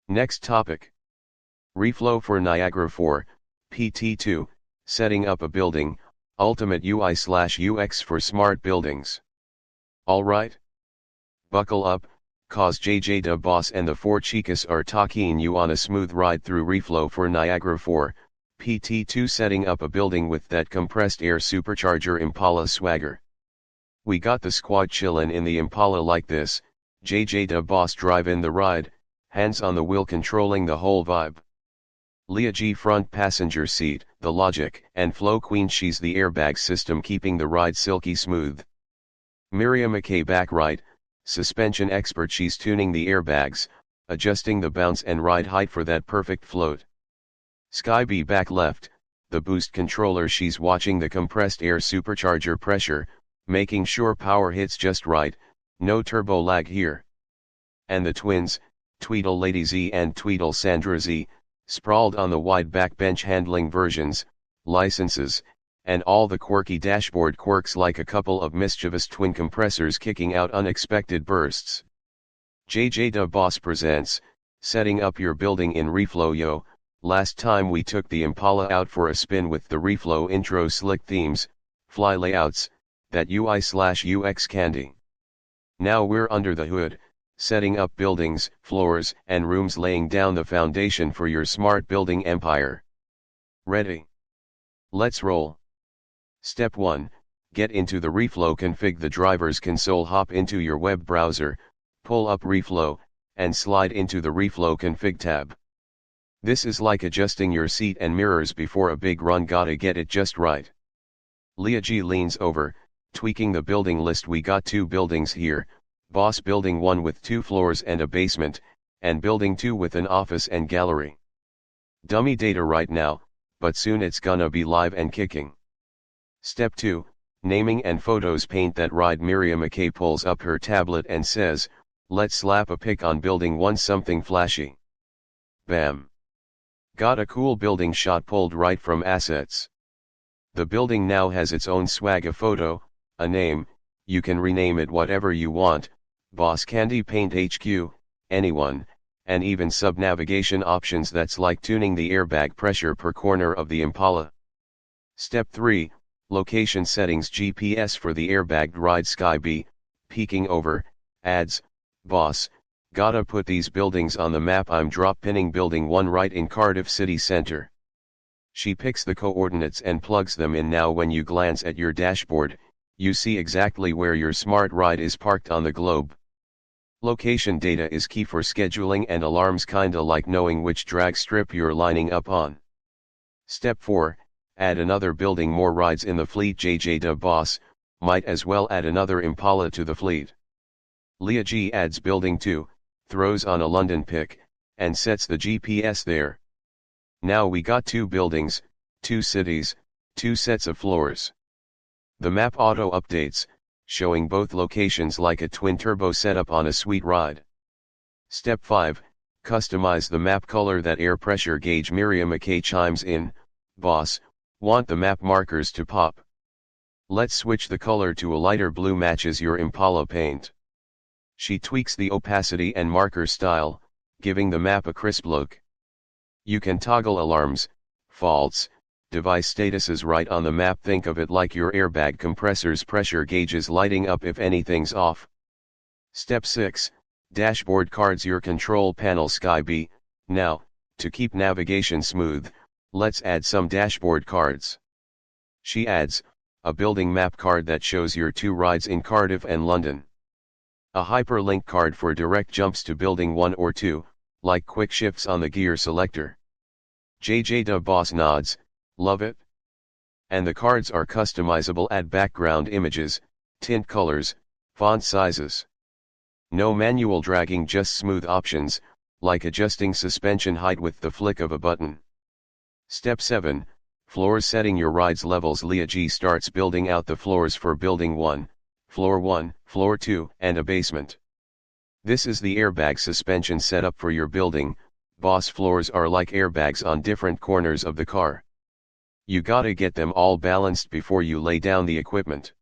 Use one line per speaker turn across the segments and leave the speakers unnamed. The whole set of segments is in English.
Next topic. Reflow for Niagara 4, PT2, setting up a building, ultimate UI/UX for smart buildings. Alright? Buckle up, cause JJ the boss and the 4 Chicas are taking you on a smooth ride through Reflow for Niagara 4, PT2 setting up a building with that compressed air supercharger Impala swagger. We got the squad chillin' in the Impala like this, JJ the boss driving the ride, hands on the wheel controlling the whole vibe. Leah G front passenger seat, the logic and flow queen, she's the airbag system keeping the ride silky smooth. Miriam McKay back right, suspension expert, she's tuning the airbags, adjusting the bounce and ride height for that perfect float. Sky B back left, the boost controller, she's watching the compressed air supercharger pressure, making sure power hits just right, no turbo lag here. And the twins, Tweedle Lady Z and Tweedle Sandra Z, sprawled on the wide back bench handling versions, licenses, and all the quirky dashboard quirks like a couple of mischievous twin compressors kicking out unexpected bursts. JJ the Boss presents, setting up your building in Reflow. Yo, last time we took the Impala out for a spin with the Reflow intro slick themes, fly layouts, that UI/UX candy. Now we're under the hood, setting up buildings, floors, and rooms, laying down the foundation for your smart building empire. Ready? Let's roll. Step 1, get into the Reflow config, the driver's console, hop into your web browser, pull up Reflow, and slide into the Reflow config tab. This is like adjusting your seat and mirrors before a big run, gotta get it just right. Leah G leans over, tweaking the building list. We got 2 buildings here, boss building 1 with 2 floors and a basement, and building 2 with an office and gallery. Dummy data right now, but soon it's gonna be live and kicking. Step 2, naming and photos, paint that ride. Miriam McKay pulls up her tablet and says, let's slap a pic on building 1, something flashy. Bam. Got a cool building shot pulled right from assets. The building now has its own swag, a photo, a name, you can rename it whatever you want, Boss Candy Paint HQ, anyone, and even sub-navigation options. That's like tuning the airbag pressure per corner of the Impala. Step 3, location settings, GPS for the airbagged ride. Sky B, peeking over, adds, boss, gotta put these buildings on the map. I'm drop pinning building 1 right in Cardiff city center. She picks the coordinates and plugs them in. Now when you glance at your dashboard, you see exactly where your smart ride is parked on the globe. Location data is key for scheduling and alarms, kinda like knowing which drag strip you're lining up on. Step 4, add another building, more rides in the fleet. JJ the boss, might as well add another Impala to the fleet. Leah G adds building 2, throws on a London pic, and sets the GPS there. Now we got 2 buildings, 2 cities, 2 sets of floors. The map auto updates, showing both locations like a twin turbo setup on a sweet ride. Step 5, customize the map color, that air pressure gauge. Miriam McKay chimes in, boss, want the map markers to pop. Let's switch the color to a lighter blue, matches your Impala paint. She tweaks the opacity and marker style, giving the map a crisp look. You can toggle alarms, faults, device statuses right on the map. Think of it like your airbag compressor's pressure gauges lighting up if anything's off. Step 6, dashboard cards, your control panel. Sky B, now, to keep navigation smooth, let's add some dashboard cards. She adds, a building map card that shows your 2 rides in Cardiff and London. A hyperlink card for direct jumps to building 1 or 2, like quick shifts on the gear selector. JJ the boss nods, love it. And the cards are customizable, add background images, tint colors, font sizes. No manual dragging, just smooth options, like adjusting suspension height with the flick of a button. Step 7, floors, setting your ride's levels. Leah G starts building out the floors for building 1, floor 1, floor 2, and a basement. This is the airbag suspension setup for your building. Boss, floors are like airbags on different corners of the car. You gotta get them all balanced before you lay down the equipment.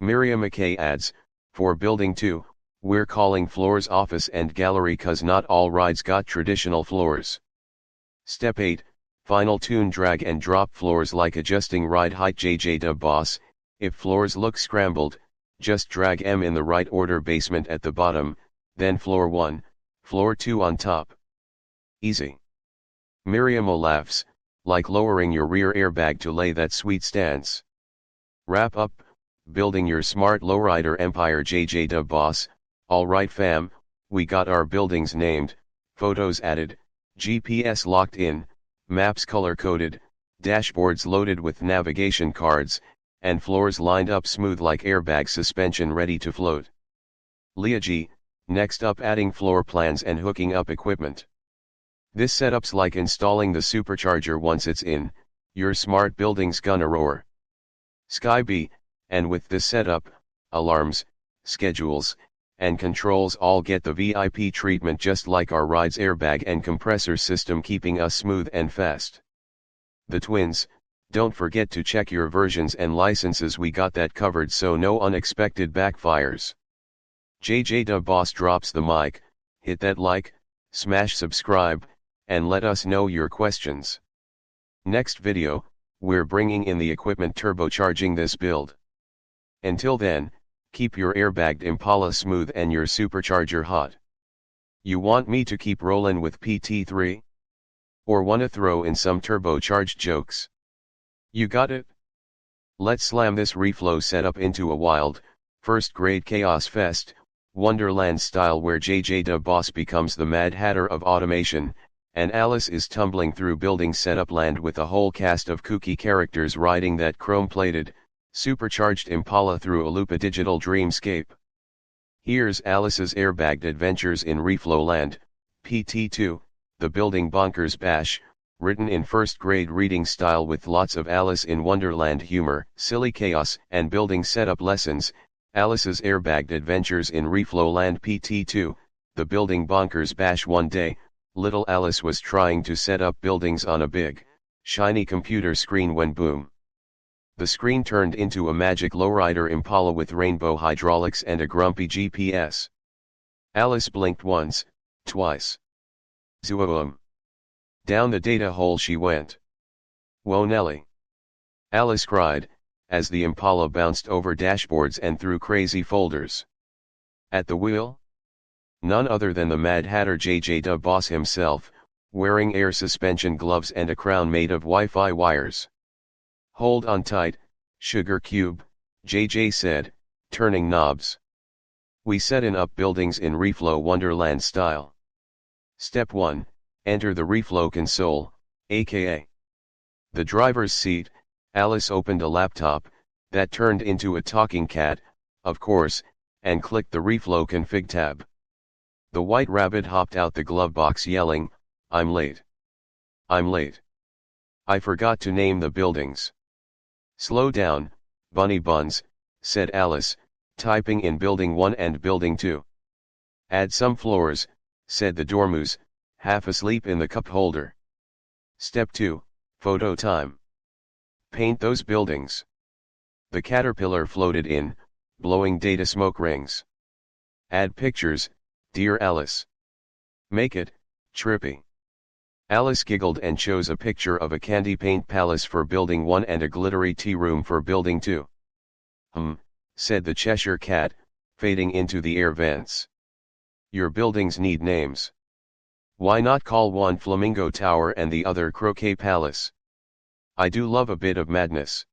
Miriam McKay adds, for building 2, We're calling floors office and gallery cause not all rides got traditional floors. Step 8, final tune drag and drop floors like adjusting ride height JJ boss. If floors look scrambled, just drag M in the right order, basement at the bottom, then floor 1, floor 2 on top. Easy. Miriam laughs, like lowering your rear airbag to lay that sweet stance. Wrap up, building your smart lowrider empire JJ boss. Alright fam, we got our buildings named, photos added, GPS locked in, maps color coded, dashboards loaded with navigation cards, and floors lined up smooth like airbag suspension ready to float. Leah G, next up adding floor plans and hooking up equipment. This setup's like installing the supercharger. Once it's in, your smart building's gonna roar. Sky B, and with this setup, alarms, schedules, and controls all get the VIP treatment, just like our ride's airbag and compressor system, keeping us smooth and fast. The twins, don't forget to check your versions and licenses, we got that covered so no unexpected backfires. JJ Boss drops the mic, hit that like, smash subscribe, and let us know your questions. Next video, we're bringing in the equipment turbocharging this build. Until then, keep your airbagged Impala smooth and your supercharger hot. You want me to keep rollin' with PT3? Or wanna throw in some turbocharged jokes? You got it? Let's slam this reflow setup into a wild, first-grade chaos fest, Wonderland style, where JJ Boss becomes the Mad Hatter of automation, and Alice is tumbling through building setup land with a whole cast of kooky characters riding that chrome-plated, supercharged Impala through a Lupa digital dreamscape. Here's Alice's airbagged adventures in Reflow Land, PT2, the Building Bonkers Bash, written in first-grade reading style with lots of Alice in Wonderland humor, silly chaos, and building setup lessons. Alice's airbagged adventures in Reflow Land PT2, the Building Bonkers Bash. One day, little Alice was trying to set up buildings on a big, shiny computer screen when boom. The screen turned into a magic lowrider Impala with rainbow hydraulics and a grumpy GPS. Alice blinked once, twice. Zoom. Down the data hole she went. Whoa Nelly! Alice cried, as the Impala bounced over dashboards and through crazy folders. At the wheel? None other than the Mad Hatter JJ Boss himself, wearing air suspension gloves and a crown made of Wi-Fi wires. Hold on tight, sugar cube, JJ said, turning knobs. We setting up buildings in Reflow Wonderland style. Step 1, enter the Reflow console, aka the driver's seat. Alice opened a laptop, that turned into a talking cat, of course, and clicked the Reflow Config tab. The white rabbit hopped out the glove box yelling, I'm late. I'm late. I forgot to name the buildings. Slow down, bunny buns, said Alice, typing in building 1 and building 2. Add some floors, said the dormouse, half asleep in the cup holder. Step 2, photo time. Paint those buildings. The caterpillar floated in, blowing data smoke rings. Add pictures, dear Alice. Make it trippy. Alice giggled and chose a picture of a candy paint palace for building 1 and a glittery tea room for building 2. Said the Cheshire cat, fading into the air vents. Your buildings need names. Why not call one Flamingo Tower and the other Croquet Palace? I do love a bit of madness.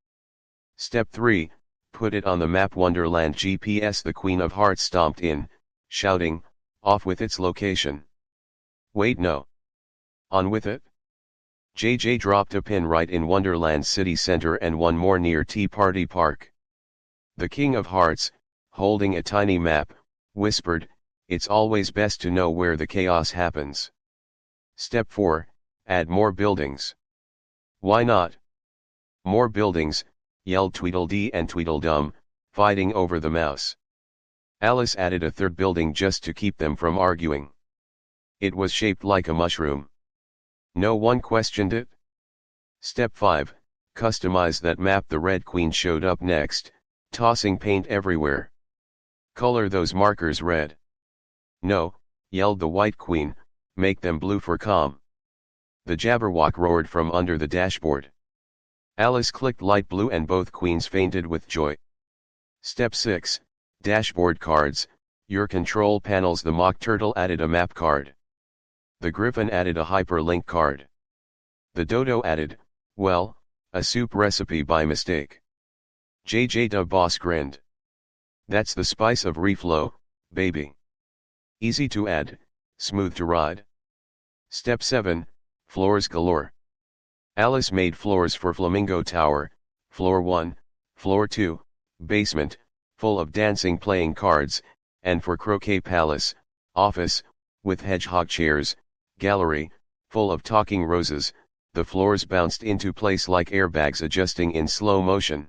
Step 3, put it on the map. Wonderland GPS. The Queen of Hearts stomped in, shouting, off with its location. Wait, no. On with it? JJ dropped a pin right in Wonderland city center and one more near Tea Party Park. The King of Hearts, holding a tiny map, whispered, it's always best to know where the chaos happens. Step 4, add more buildings. Why not? More buildings, yelled Tweedledee and Tweedledum, fighting over the mouse. Alice added a third building just to keep them from arguing. It was shaped like a mushroom. No one questioned it. Step 5, customize that map. The Red Queen showed up next, tossing paint everywhere. Color those markers red. No, yelled the White Queen, make them blue for calm. The Jabberwock roared from under the dashboard. Alice clicked light blue and both queens fainted with joy. Step 6, Dashboard Cards. Your control panels. The Mock Turtle added a map card. The Griffin added a hyperlink card. The Dodo added, well, a soup recipe by mistake. JJ the Boss grinned. That's the spice of Reflow, baby. Easy to add, smooth to ride. Step 7, Floors Galore. Alice made floors for Flamingo Tower, Floor 1, Floor 2, Basement, full of dancing playing cards, and for Croquet Palace, Office, with hedgehog chairs, Gallery, full of talking roses. The floors bounced into place like airbags adjusting in slow motion.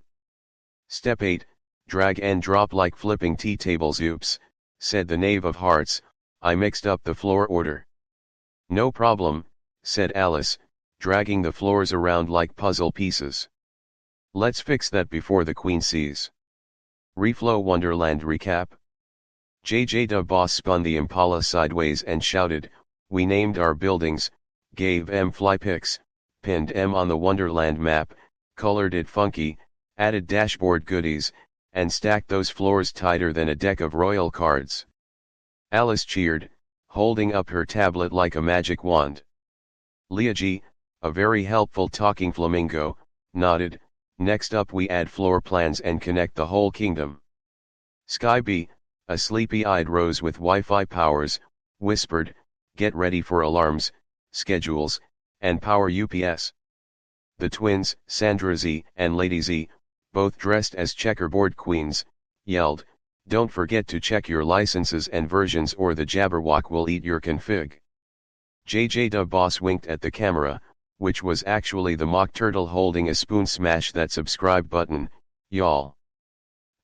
Step 8, Drag and drop like flipping tea tables. Oops, said the Knave of Hearts, I mixed up the floor order. No problem, said Alice, dragging the floors around like puzzle pieces. Let's fix that before the Queen sees. Reflow Wonderland recap. JJ the Boss spun the Impala sideways and shouted, we named our buildings, gave em FIPS, pinned em on the Wonderland map, colored it funky, added dashboard goodies, and stacked those floors tighter than a deck of royal cards. Alice cheered, holding up her tablet like a magic wand. Leah G, a very helpful talking flamingo, nodded, next up we add floor plans and connect the whole kingdom. Sky B, a sleepy-eyed rose with Wi-Fi powers, whispered, get ready for alarms, schedules, and power UPS. The twins, Sandra Z and Lady Z, both dressed as checkerboard queens, yelled, don't forget to check your licenses and versions or the Jabberwock will eat your config. JJ the Boss winked at the camera, which was actually the Mock Turtle holding a spoon. Smash that subscribe button, y'all.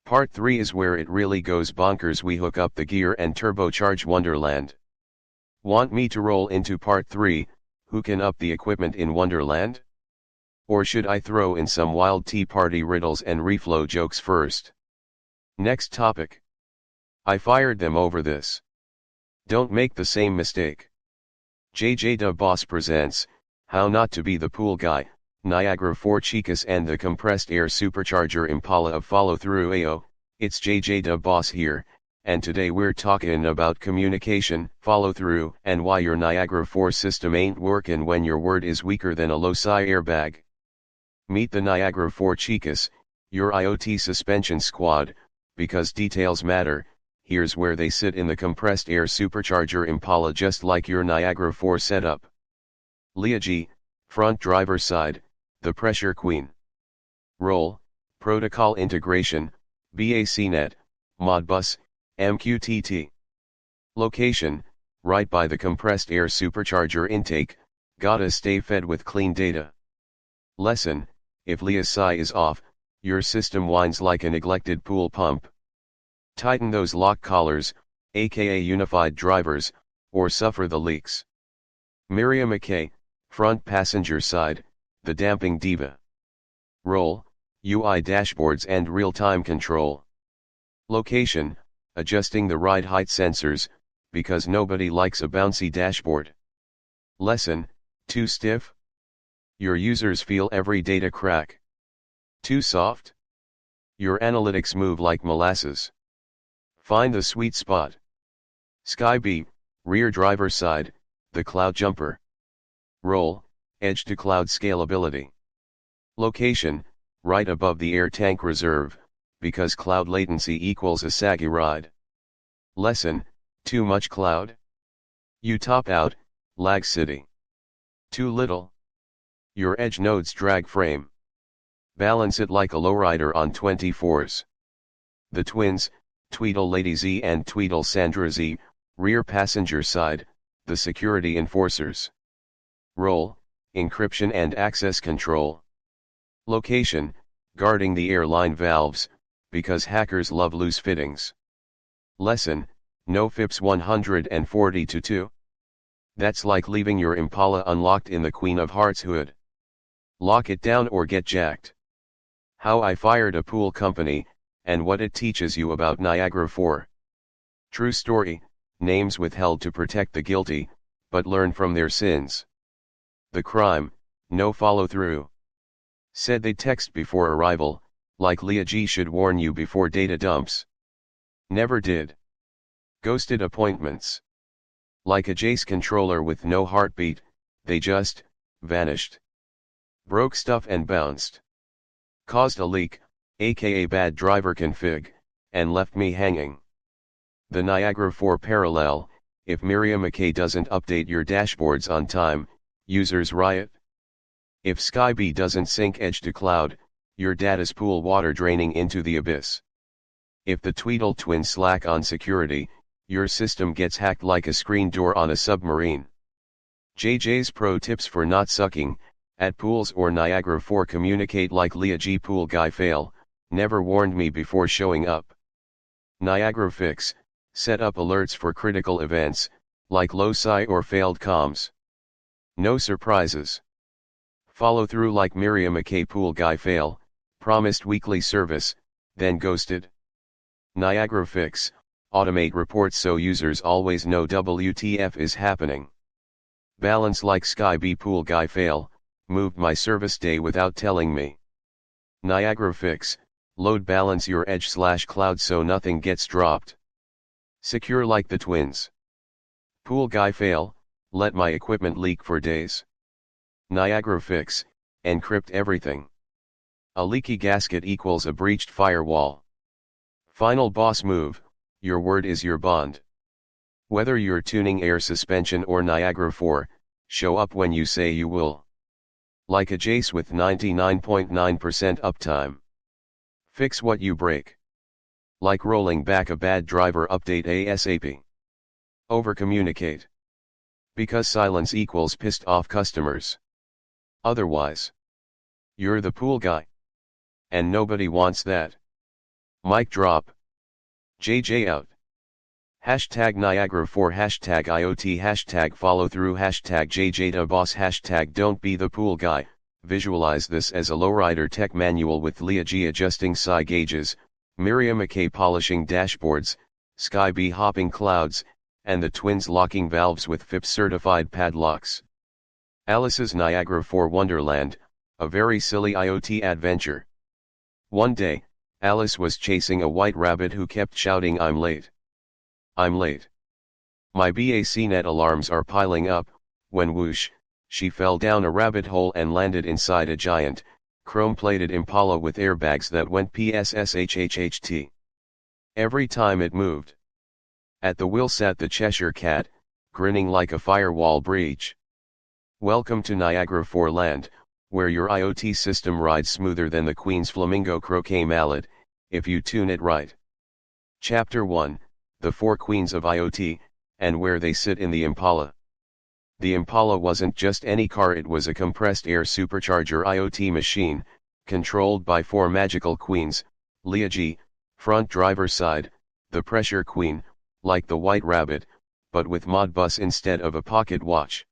Part 3 is where it really goes bonkers. We hook up the gear and turbocharge Wonderland. Want me to roll into Part 3, who can up the equipment in Wonderland? Or should I throw in some wild Tea Party riddles and reflow jokes first? Next topic. I fired them over this. Don't make the same mistake. JJ the Boss presents, How Not to Be the Pool Guy, Niagara 4 Chicas and the compressed air supercharger Impala of follow-through. Ayo, it's JJ the Boss here, and today we're talking about communication, follow-through, and why your Niagara 4 system ain't working when your word is weaker than a low-si airbag. Meet the Niagara 4 Chicas, your IoT suspension squad, because details matter. Here's where they sit in the compressed air supercharger Impala, just like your Niagara 4 setup. Leah G, front driver side, the pressure queen. Role, protocol integration, BACnet, Modbus, MQTT. Location, right by the compressed air supercharger intake, gotta stay fed with clean data. Lesson, if Leah's SI is off, your system whines like a neglected pool pump. Tighten those lock collars, aka unified drivers, or suffer the leaks. Miriam McKay, front passenger side, the damping diva. Role, UI dashboards and real-time control. Location, adjusting the ride height sensors, because nobody likes a bouncy dashboard. Lesson, too stiff? Your users feel every data crack. Too soft? Your analytics move like molasses. Find the sweet spot. Sky B, rear driver side, the cloud jumper. Role, edge to cloud scalability. Location, right above the air tank reserve, because cloud latency equals a saggy ride. Lesson, too much cloud? You top out, lag city. Too little? Your edge nodes drag frame. Balance it like a lowrider on 24s. The twins, Tweedle Lady Z and Tweedle Sandra Z, rear passenger side, the security enforcers. Role, encryption and access control. Location, guarding the airline valves, because hackers love loose fittings. Lesson, no FIPS 142. That's like leaving your Impala unlocked in the Queen of Hearts hood. Lock it down or get jacked. How I fired a pool company, and what it teaches you about Niagara 4. True story, names withheld to protect the guilty, but learn from their sins. The crime, no follow-through. Said they'd text before arrival, like Leah G should warn you before data dumps. Never did. Ghosted appointments. Like a Jace controller with no heartbeat, they just vanished. Broke stuff and bounced. Caused a leak, aka bad driver config, and left me hanging. The Niagara 4 parallel, if Miriam McKay doesn't update your dashboards on time, users riot. If SkyB doesn't sync edge to cloud, your data's pool water draining into the abyss. If the Tweedle twins slack on security, your system gets hacked like a screen door on a submarine. JJ's pro tips for not sucking at pools or Niagara 4. Communicate like Leah G. Pool guy fail, never warned me before showing up. Niagara fix, set up alerts for critical events, like loci or failed comms. No surprises. Follow through like Miriam McKay Pool guy fail, promised weekly service, then ghosted. Niagara fix, automate reports so users always know WTF is happening. Balance like SkyB Pool guy fail, moved my service day without telling me. Niagara fix, load balance your edge/cloud so nothing gets dropped. Secure like the twins. Pool guy fail, let my equipment leak for days. Niagara fix, encrypt everything. A leaky gasket equals a breached firewall. Final boss move, your word is your bond. Whether you're tuning air suspension or Niagara 4, show up when you say you will. Like a Jace with 99.9% uptime. Fix what you break. Like rolling back a bad driver update ASAP. Overcommunicate. Because silence equals pissed off customers. Otherwise, you're the pool guy. And nobody wants that. Mic drop. JJ out. Hashtag Niagara 4 hashtag IoT hashtag follow through hashtag JJ boss hashtag don't be the pool guy. Visualize this as a lowrider tech manual with Leah G adjusting psi gauges, Miriam McKay polishing dashboards, SkyB hopping clouds, and the twins locking valves with FIPS certified padlocks. Alice's Niagara 4 Wonderland, a very silly IoT adventure. One day, Alice was chasing a white rabbit who kept shouting, "I'm late. I'm late." My BACnet alarms are piling up, when whoosh, she fell down a rabbit hole and landed inside a giant, chrome-plated Impala with airbags that went psshhht. Every time it moved. At the wheel sat the Cheshire Cat, grinning like a firewall breach. Welcome to Niagara 4 land, where your IoT system rides smoother than the Queen's Flamingo Croquet Mallet, if you tune it right. Chapter 1, The 4 Queens of IoT, and where they sit in the Impala. The Impala wasn't just any car, it was a compressed air supercharger IoT machine, controlled by 4 magical queens, Leah G, front driver side, the pressure queen, like the White Rabbit, but with Modbus instead of a pocket watch.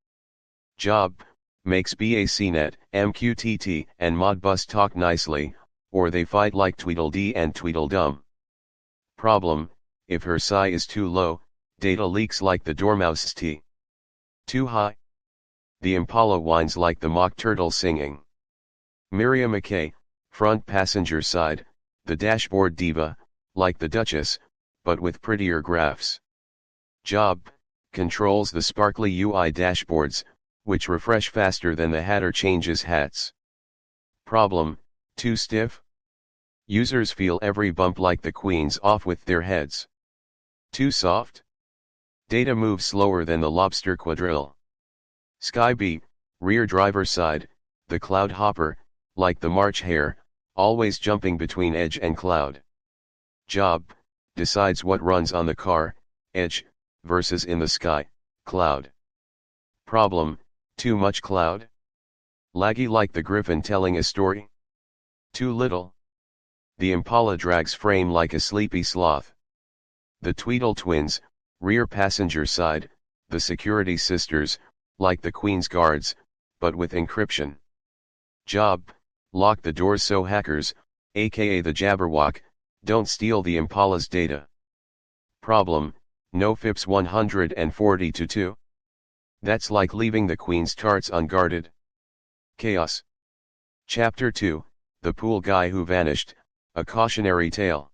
Job, makes BACnet, MQTT, and Modbus talk nicely, or they fight like Tweedledee and Tweedledum. Problem, if her psi is too low, data leaks like the Dormouse's T. Too high? The Impala whines like the mock turtle singing. Miriam McKay, front passenger side, the dashboard diva, like the Duchess, but with prettier graphs. Job, controls the sparkly UI dashboards, which refresh faster than the Hatter changes hats. Problem, too stiff? Users feel every bump like the queens off with their heads. Too soft? Data moves slower than the lobster quadrille. SkyB, rear driver side, the cloud hopper, like the March hare, always jumping between edge and cloud. Job, decides what runs on the car, edge, versus in the sky, cloud. Problem, too much cloud? Laggy like the griffin telling a story? Too little? The Impala drags frame like a sleepy sloth. The Tweedle twins, rear passenger side, the security sisters, like the Queen's guards, but with encryption. Job, lock the doors so hackers, aka the Jabberwock, don't steal the Impala's data. Problem, No FIPS 140-2. That's like leaving the Queen's tarts unguarded. Chaos. Chapter 2, The Pool Guy Who Vanished, a Cautionary Tale.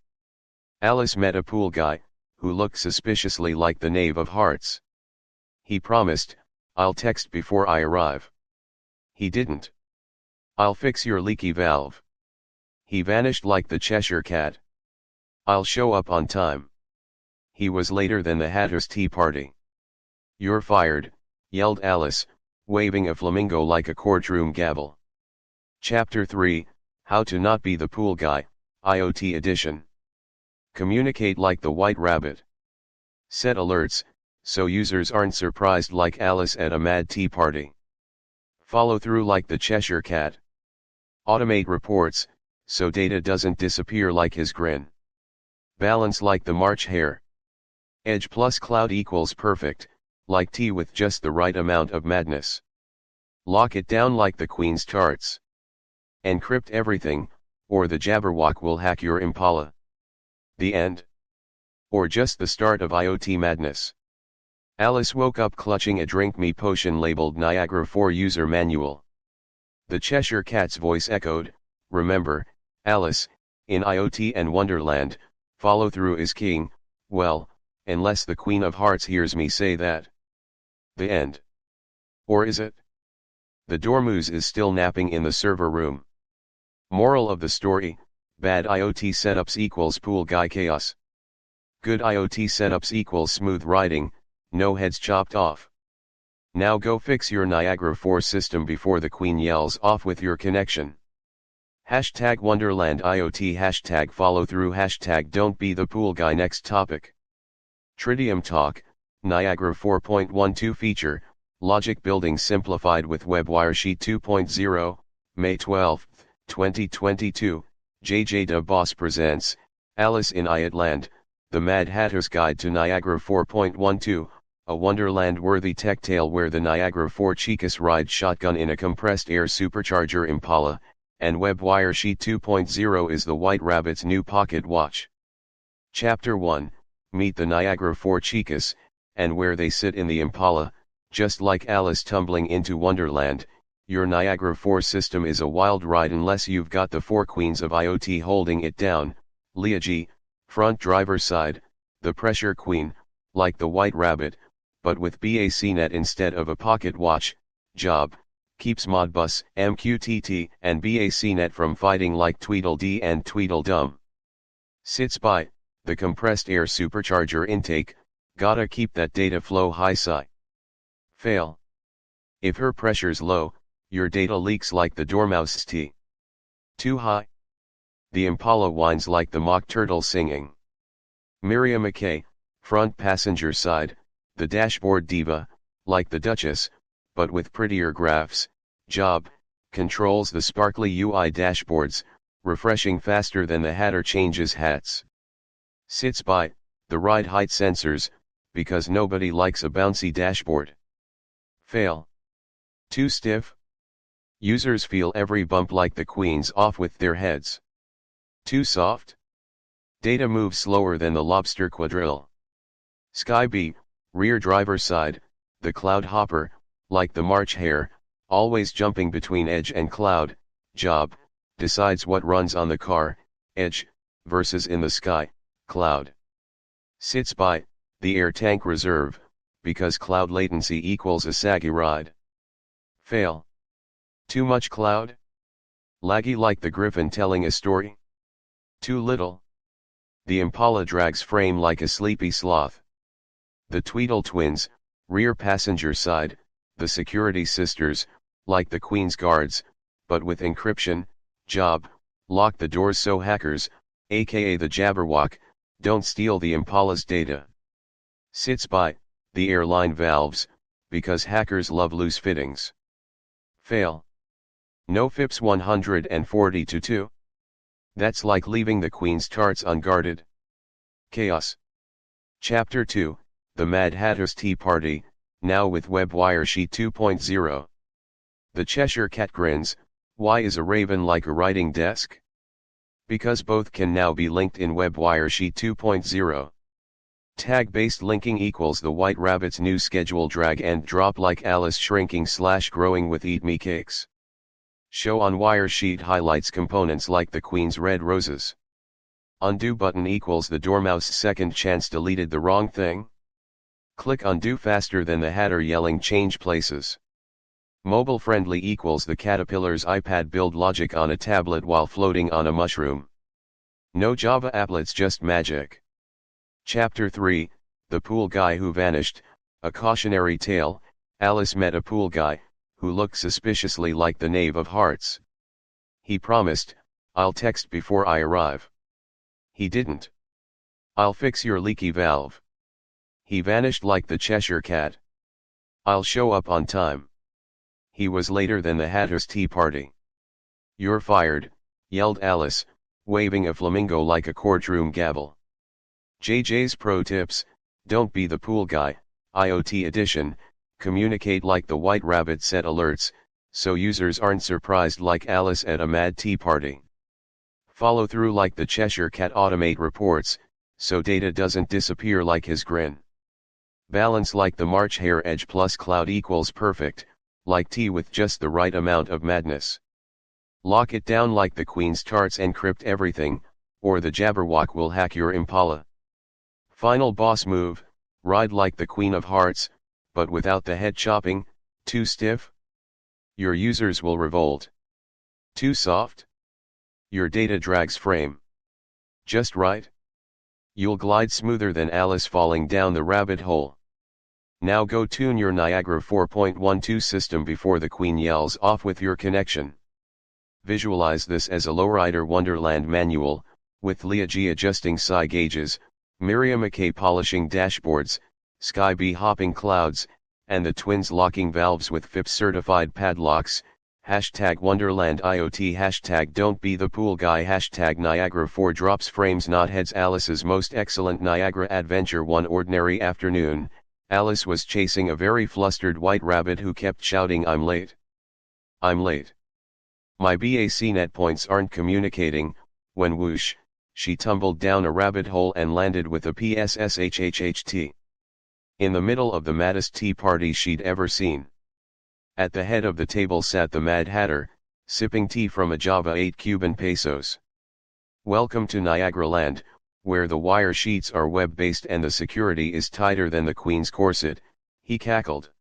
Alice met a pool guy, who looked suspiciously like the Knave of Hearts. He promised, "I'll text before I arrive." He didn't. "I'll fix your leaky valve." He vanished like the Cheshire Cat. "I'll show up on time." He was later than the Hatter's tea party. "You're fired," yelled Alice, waving a flamingo like a courtroom gavel. Chapter 3, How to Not Be the Pool Guy, IoT Edition. Communicate like the White Rabbit. Set alerts, so users aren't surprised like Alice at a mad tea party. Follow through like the Cheshire Cat. Automate reports, so data doesn't disappear like his grin. Balance like the March hare. Edge plus cloud equals perfect, like tea with just the right amount of madness. Lock it down like the Queen's tarts. Encrypt everything, or the Jabberwock will hack your Impala. The end? Or just the start of IoT madness? Alice woke up clutching a drink me potion labeled Niagara 4 user manual. The Cheshire Cat's voice echoed, "Remember, Alice, in IoT and Wonderland, follow through is king, well, unless the Queen of Hearts hears me say that." The end. Or is it? The Dormouse is still napping in the server room. Moral of the story: bad IoT setups equals pool guy chaos. Good IoT setups equals smooth riding, no heads chopped off. Now go fix your Niagara 4 system before the Queen yells off with your connection. Hashtag Wonderland IoT, hashtag follow through, hashtag don't be the pool guy. Next topic. Tritium Talk, Niagara 4.12 feature, logic building simplified with WebWire Sheet 2.0, May 12, 2022, JJ DeBoss presents, Alice in IoTland, the Mad Hatter's Guide to Niagara 4.12, a Wonderland-worthy tech tale where the Niagara 4 Chicas ride shotgun in a compressed air supercharger Impala, and WebWire Sheet 2.0 is the White Rabbit's new pocket watch. Chapter 1, Meet the Niagara 4 Chicas, and where they sit in the Impala. Just like Alice tumbling into Wonderland, your Niagara 4 system is a wild ride unless you've got the 4 queens of IoT holding it down. Leah G, front driver side, the pressure queen, like the White Rabbit, but with BACnet instead of a pocket watch. Job, keeps Modbus, MQTT and BACnet from fighting like Tweedledee and Tweedledum. Sits by, the compressed air supercharger intake, gotta keep that data flow high. Fail. If her pressure's low, your data leaks like the Dormouse's tea. Too high? The Impala whines like the mock turtle singing. Miriam McKay, front passenger side, the dashboard diva, like the Duchess, but with prettier graphs. Job, controls the sparkly UI dashboards, refreshing faster than the Hatter changes hats. Sits by, the ride height sensors, because nobody likes a bouncy dashboard. Fail. Too stiff? Users feel every bump like the queens off with their heads. Too soft? Data moves slower than the lobster quadrille. Sky B, rear driver side, the cloud hopper, like the March hare, always jumping between edge and cloud. Job, decides what runs on the car, edge, versus in the sky, cloud. Sits by, the air tank reserve, because cloud latency equals a saggy ride. Fail. Too much cloud? Laggy like the griffin telling a story? Too little? The Impala drags frame like a sleepy sloth. The Tweedle twins, rear passenger side, the security sisters, like the Queen's guards, but with encryption. Job, lock the doors so hackers, aka the Jabberwock, don't steal the Impala's data. Sits by, the airline valves, because hackers love loose fittings. Fail. No FIPS 140-2. That's like leaving the Queen's tarts unguarded. Chaos. Chapter 2, The Mad Hatter's Tea Party, now with WebWire Sheet 2.0. The Cheshire Cat grins, why is a raven like a writing desk? Because both can now be linked in WebWire Sheet 2.0. Tag-based linking equals the White Rabbit's new schedule drag and drop like Alice shrinking / growing with Eat Me cakes. Show on wire sheet highlights components like the Queen's red roses. Undo button equals the Dormouse second chance deleted the wrong thing. Click undo faster than the Hatter yelling change places. Mobile friendly equals the Caterpillar's iPad build logic on a tablet while floating on a mushroom. No Java applets, just magic. Chapter 3, The Pool Guy Who Vanished, a cautionary tale. Alice met a pool guy, who looked suspiciously like the Knave of Hearts. He promised, "I'll text before I arrive." He didn't. "I'll fix your leaky valve." He vanished like the Cheshire Cat. "I'll show up on time." He was later than the Hatter's tea party. "You're fired," yelled Alice, waving a flamingo like a courtroom gavel. JJ's Pro Tips: Don't be the pool guy, IoT edition. Communicate like the White Rabbit, set alerts, so users aren't surprised like Alice at a mad tea party. Follow through like the Cheshire Cat, automate reports, so data doesn't disappear like his grin. Balance like the March Hare, edge plus cloud equals perfect, like tea with just the right amount of madness. Lock it down like the Queen's tarts, encrypt everything, or the Jabberwock will hack your Impala. Final boss move: ride like the Queen of Hearts, but without the head chopping. Too stiff? Your users will revolt. Too soft? Your data drags frame. Just right? You'll glide smoother than Alice falling down the rabbit hole. Now go tune your Niagara 4.12 system before the Queen yells off with your connection. Visualize this as a lowrider wonderland manual, with Leah G adjusting psi gauges, Miriam McKay polishing dashboards, Sky B hopping clouds, and the twins locking valves with FIPS certified padlocks. Hashtag Wonderland IoT, hashtag Don't Be the Pool Guy, hashtag Niagara 4 drops frames not heads. Alice's most excellent Niagara adventure. One ordinary afternoon, Alice was chasing a very flustered White Rabbit who kept shouting, "I'm late. I'm late. My BACnet points aren't communicating," when whoosh, she tumbled down a rabbit hole and landed with a PSSHHHT. In the middle of the maddest tea party she'd ever seen. At the head of the table sat the Mad Hatter, sipping tea from a Java 8 Cuban pesos. "Welcome to Niagara Land, where the wire sheets are web-based and the security is tighter than the Queen's corset," he cackled.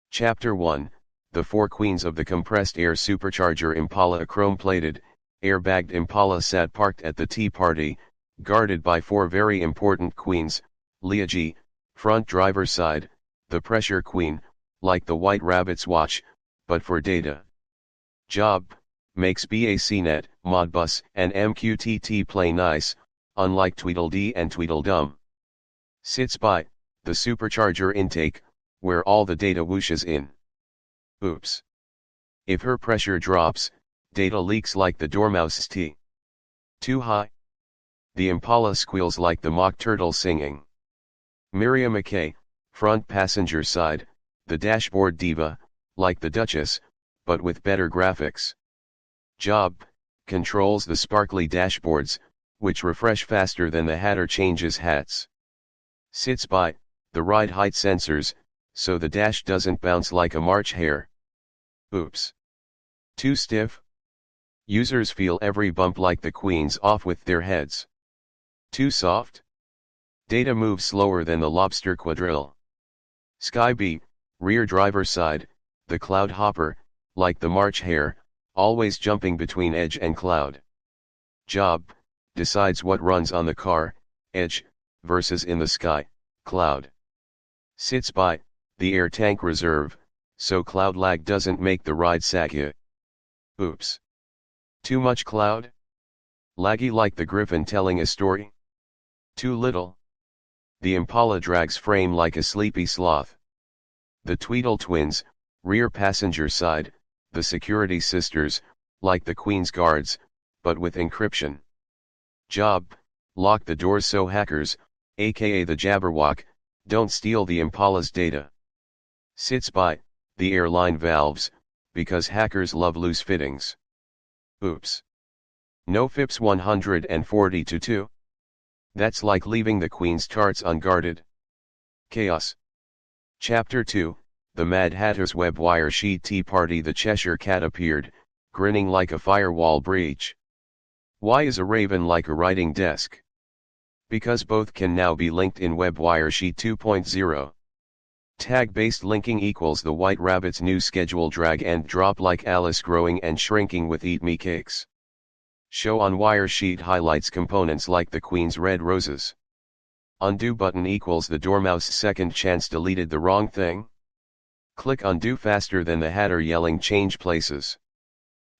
Chapter 1, The Four Queens of the Compressed Air Supercharger Impala. A chrome-plated, airbagged Impala sat parked at the tea party, guarded by four very important queens. Leah G, front driver's side, the pressure queen, like the White Rabbit's watch, but for data. Job, makes BACnet, Modbus, and MQTT play nice, unlike Tweedledee and Tweedledum. Sits by, the supercharger intake, where all the data whooshes in. Oops. If her pressure drops, data leaks like the Dormouse's tea. Too high? The Impala squeals like the mock turtle singing. Miriam McKay, front passenger side, the dashboard diva, like the Duchess, but with better graphics. Job, controls the sparkly dashboards, which refresh faster than the Hatter changes hats. Sits by, the ride height sensors, so the dash doesn't bounce like a March hare. Oops. Too stiff? Users feel every bump like the Queens off with their heads. Too soft? Data moves slower than the lobster quadrille. Sky B, rear driver side, the cloud hopper, like the March hare, always jumping between edge and cloud. Job, decides what runs on the car, edge, versus in the sky, cloud. Sits by, the air tank reserve, so cloud lag doesn't make the ride saggy. Oops. Too much cloud? Laggy like the griffin telling a story? Too little? The Impala drags frame like a sleepy sloth. The Tweedle twins, rear passenger side, the security sisters, like the Queen's guards, but with encryption. Job, lock the doors so hackers, aka the Jabberwock, don't steal the Impala's data. Sits by, the airline valves, because hackers love loose fittings. Oops. No FIPS 142. That's like leaving the Queen's tarts unguarded. Chaos. Chapter 2, The Mad Hatter's Web Wire Sheet Tea Party. The Cheshire Cat appeared, grinning like a firewall breach. Why is a raven like a writing desk? Because both can now be linked in WebWire Sheet 2.0. Tag-based linking equals the White Rabbit's new schedule. Drag and drop like Alice growing and shrinking with Eat Me cakes. Show on wire sheet highlights components like the Queen's red roses. Undo button equals the Dormouse second chance deleted the wrong thing. Click undo faster than the Hatter yelling change places.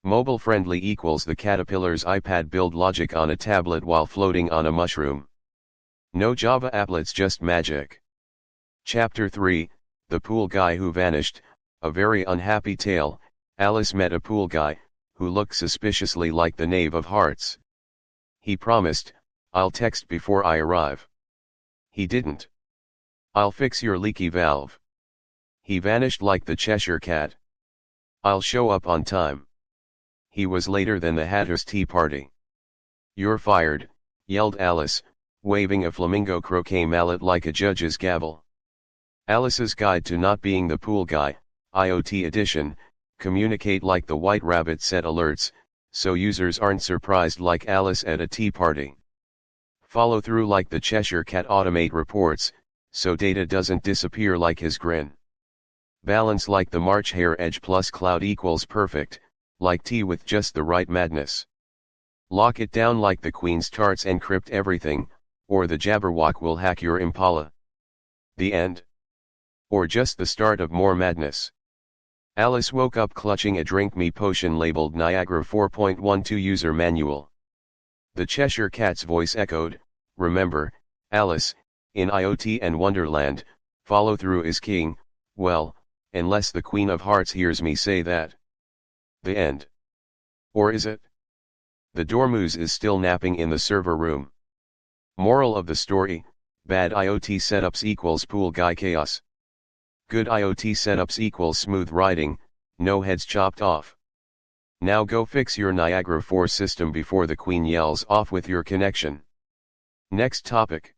Mobile friendly equals the Caterpillar's iPad build logic on a tablet while floating on a mushroom. No Java applets, just magic. Chapter 3, The Pool Guy Who Vanished. A very unhappy tale. Alice met a pool guy, who looked suspiciously like the Knave of Hearts. He promised, "I'll text before I arrive." He didn't. "I'll fix your leaky valve." He vanished like the Cheshire Cat. "I'll show up on time." He was later than the Hatter's tea party. "You're fired," yelled Alice, waving a flamingo croquet mallet like a judge's gavel. Alice's Guide to Not Being the Pool Guy, IoT Edition. Communicate like the White Rabbit. Set alerts, so users aren't surprised like Alice at a tea party. Follow through like the Cheshire Cat. Automate reports, so data doesn't disappear like his grin. Balance like the March Hare. Edge plus cloud equals perfect, like tea with just the right madness. Lock it down like the Queen's tarts. Encrypt everything, or the Jabberwock will hack your Impala. The end? Or just the start of more madness? Alice woke up clutching a drink me potion labeled Niagara 4.12 user manual. The Cheshire Cat's voice echoed, "Remember, Alice, in IoT and Wonderland, follow through is king, well, unless the Queen of Hearts hears me say that." The end. Or is it? The Dormouse is still napping in the server room. Moral of the story: bad IoT setups equals pool guy chaos. Good IoT setups equals smooth riding, no heads chopped off. Now go fix your Niagara 4 system before the Queen yells off with your connection. Next topic.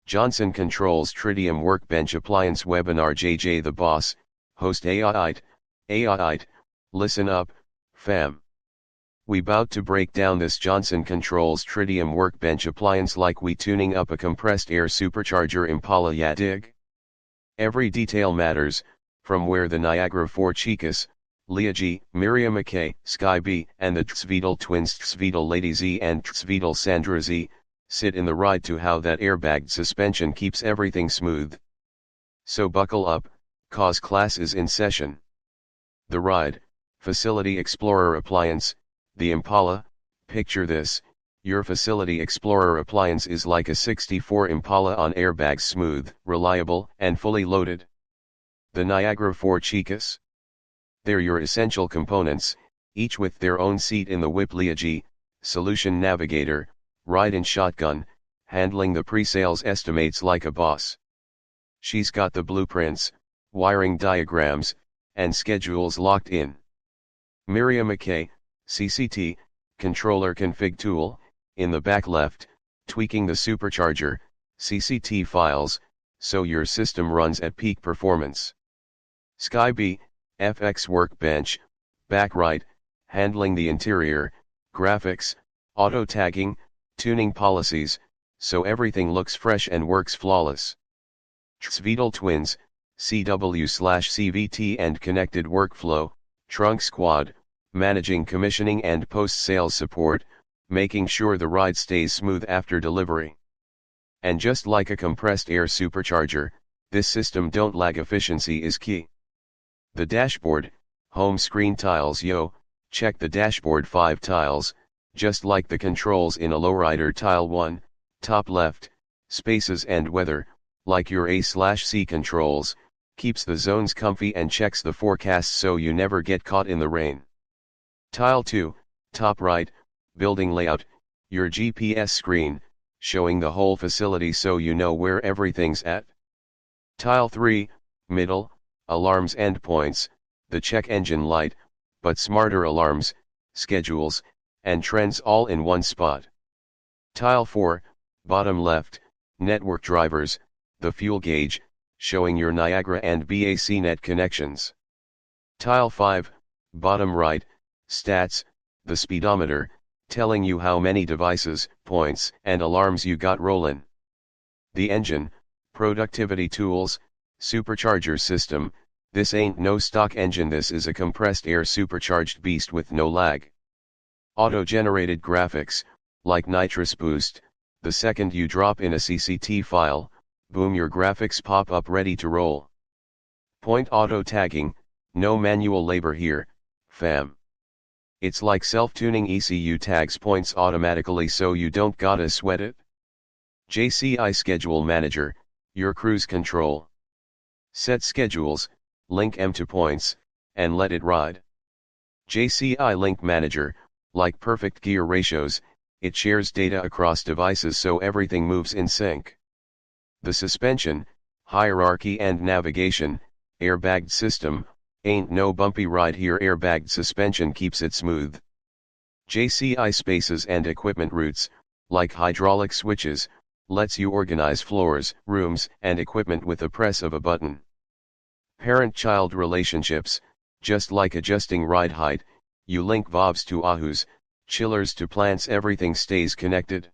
Johnson Controls Tritium Workbench Appliance Webinar. JJ the Boss, host AIite, listen up, fam. We bout to break down this Johnson Controls Tritium Workbench Appliance like we tuning up a compressed air supercharger Impala, ya dig? Every detail matters, from where the Niagara 4 Chicas, Leah G, Miriam McKay, Sky B, and the Tzvedel twins Tzvedel Lady Z and Tzvedel Sandra Z, sit in the ride to how that airbagged suspension keeps everything smooth. So buckle up, cause class is in session. The ride, Facility Explorer Appliance, the Impala. Picture this: your Facility Explorer appliance is like a 64 Impala on airbags, smooth, reliable, and fully loaded. The Niagara 4 Chicas? They're your essential components, each with their own seat in the whip. Leah G, Solution Navigator, ride-in shotgun, handling the pre-sales estimates like a boss. She's got the blueprints, wiring diagrams, and schedules locked in. Miriam McKay, CCT, Controller Config Tool, in the back left, tweaking the Supercharger, CCT files, so your system runs at peak performance. Sky B, FX Workbench, back right, handling the interior, graphics, auto-tagging, tuning policies, so everything looks fresh and works flawless. Tzvedel Twins, CW/CVT and Connected Workflow, Trunk Squad, managing commissioning and post-sales support, making sure the ride stays smooth after delivery. And just like a compressed air supercharger, this system don't lag. Efficiency is key. The dashboard, home screen tiles. Yo, check the dashboard 5 tiles, just like the controls in a lowrider. Tile 1, top left, spaces and weather, like your A/C controls, keeps the zones comfy and checks the forecast so you never get caught in the rain. Tile 2, top right, building layout, your GPS screen, showing the whole facility so you know where everything's at. Tile 3, middle, alarms endpoints, the check engine light, but smarter alarms, schedules, and trends all in one spot. Tile 4, Bottom left, network drivers, the fuel gauge, showing your Niagara and BACnet connections. Tile 5, bottom right, stats, the speedometer, telling you how many devices, points, and alarms you got rollin'. The engine, productivity tools, supercharger system, this ain't no stock engine, this is a compressed air supercharged beast with no lag. Auto-generated graphics, like nitrous boost, the second you drop in a CCT file, boom, your graphics pop up ready to roll. Point auto tagging, no manual labor here, fam. It's like self-tuning, ECU tags points automatically so you don't gotta sweat it. JCI Schedule Manager, your cruise control. Set schedules, link M to points, and let it ride. JCI Link Manager, like perfect gear ratios, it shares data across devices so everything moves in sync. The suspension, hierarchy and navigation, airbagged system, ain't no bumpy ride here, airbagged suspension keeps it smooth. JCI spaces and equipment routes, like hydraulic switches, lets you organize floors, rooms, and equipment with a press of a button. Parent-child relationships, just like adjusting ride height, you link valves to AHUs, chillers to plants, everything stays connected.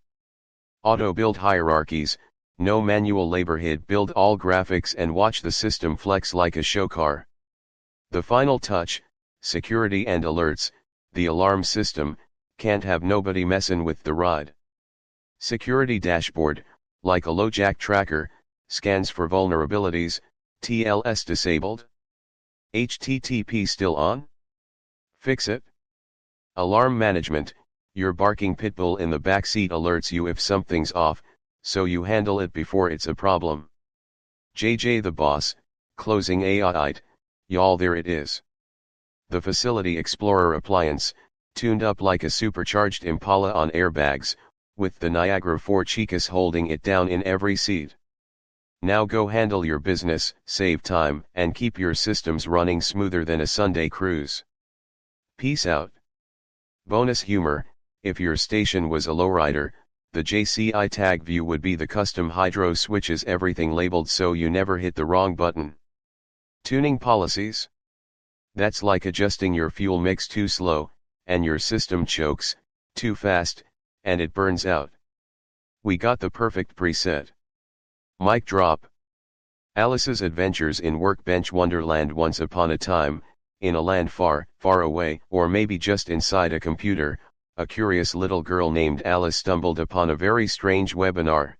Auto-build hierarchies, no manual labor, hit build all graphics and watch the system flex like a show car. The final touch, security and alerts, the alarm system, can't have nobody messin' with the ride. Security dashboard, like a LoJack tracker, scans for vulnerabilities, TLS disabled? HTTP still on? Fix it. Alarm management, your barking pitbull in the backseat alerts you if something's off, so you handle it before it's a problem. JJ the boss, closing AI, y'all, there it is. The Facility Explorer appliance, tuned up like a supercharged Impala on airbags, with the Niagara 4 Chicas holding it down in every seat. Now go handle your business, save time, and keep your systems running smoother than a Sunday cruise. Peace out. Bonus humor, if your station was a lowrider, the JCI tag view would be the custom hydro switches, everything labeled so you never hit the wrong button. Tuning policies? That's like adjusting your fuel mix too slow, and your system chokes, too fast, and it burns out. We got the perfect preset. Mic drop. Alice's adventures in Workbench Wonderland. Once upon a time, in a land far, far away, or maybe just inside a computer, a curious little girl named Alice stumbled upon a very strange webinar.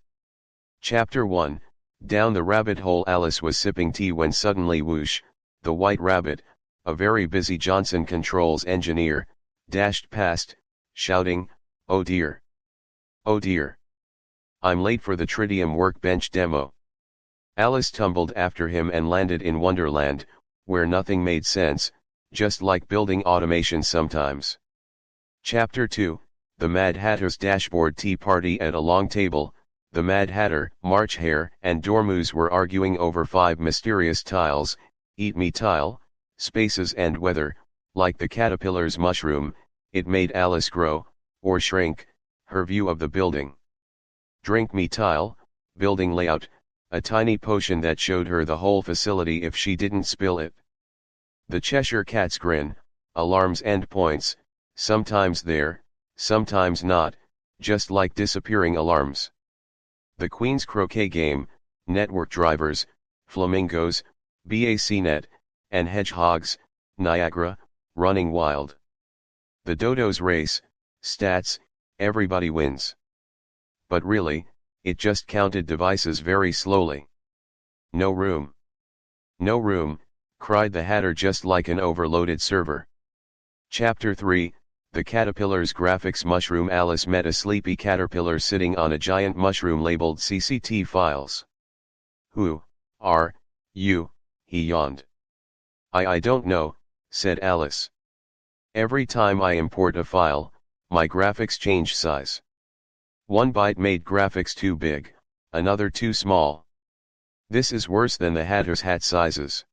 Chapter 1, Down the rabbit hole. Alice was sipping tea when suddenly whoosh, the white rabbit, a very busy Johnson Controls engineer, dashed past, shouting, "Oh dear! Oh dear! I'm late for the Tritium Workbench demo." Alice tumbled after him and landed in Wonderland, where nothing made sense, just like building automation sometimes. Chapter 2, The Mad Hatter's Dashboard. Tea party at a long table. The Mad Hatter, March Hare, and Dormouse were arguing over 5 mysterious tiles: eat me tile, spaces and weather. Like the caterpillar's mushroom, it made Alice grow, or shrink, her view of the building. Drink me tile, building layout, a tiny potion that showed her the whole facility if she didn't spill it. The Cheshire Cat's grin, alarms endpoints, sometimes there, sometimes not, just like disappearing alarms. The Queen's Croquet game, network drivers, flamingos, BACnet, and hedgehogs, Niagara, running wild. The Dodo's race, stats, everybody wins. But really, it just counted devices very slowly. No room. No room, cried the Hatter just like an overloaded server. Chapter 3, The Caterpillar's Graphics Mushroom. Alice met a sleepy caterpillar sitting on a giant mushroom labeled CCT files. "Who are you?" he yawned. I don't know," said Alice. "Every time I import a file, my graphics change size. One byte made graphics too big, another too small. This is worse than the Hatter's hat sizes."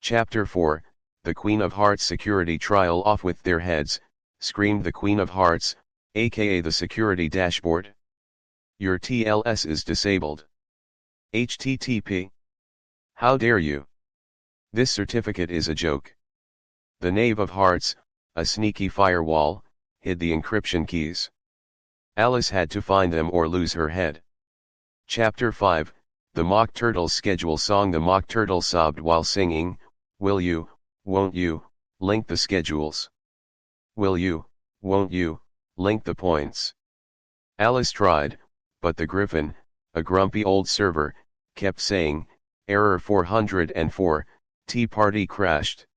Chapter 4, The Queen of Hearts Security Trial. "Off with their heads," screamed the Queen of Hearts, aka the security dashboard. Your TLS is disabled. HTTP. How dare you? This certificate is a joke. The Knave of Hearts, a sneaky firewall, hid the encryption keys. Alice had to find them or lose her head. Chapter 5, The Mock Turtle's Schedule Song. The Mock Turtle sobbed while singing, "Will you, won't you, link the schedules? Will you, won't you, link the points?" Alice tried, but the Griffin, a grumpy old server, kept saying, "Error 404, Tea Party crashed."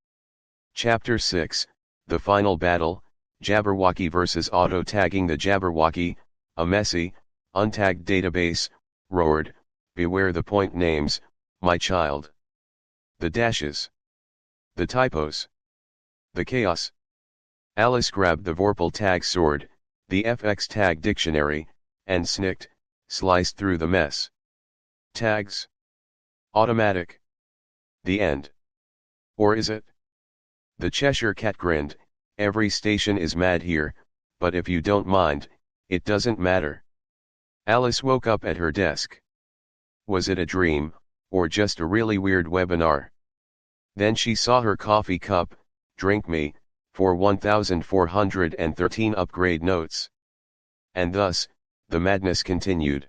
Chapter 6, The Final Battle, Jabberwocky vs. Auto-Tagging. The Jabberwocky, a messy, untagged database, roared, "Beware the point names, my child. The dashes. The typos. The chaos." Alice grabbed the Vorpal tag sword, the FX tag dictionary, and snicked, sliced through the mess. Tags. Automatic. The end. Or is it? The Cheshire Cat grinned, "Every station is mad here, but if you don't mind, it doesn't matter." Alice woke up at her desk. Was it a dream, or just a really weird webinar? Then she saw her coffee cup, "Drink me," for 1,413 upgrade notes. And thus, the madness continued.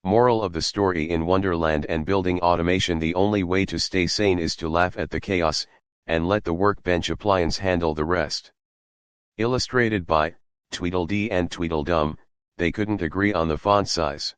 Moral of the story: in Wonderland and building automation, the only way to stay sane is to laugh at the chaos, and let the workbench appliance handle the rest. Illustrated by Tweedledee and Tweedledum. They couldn't agree on the font size.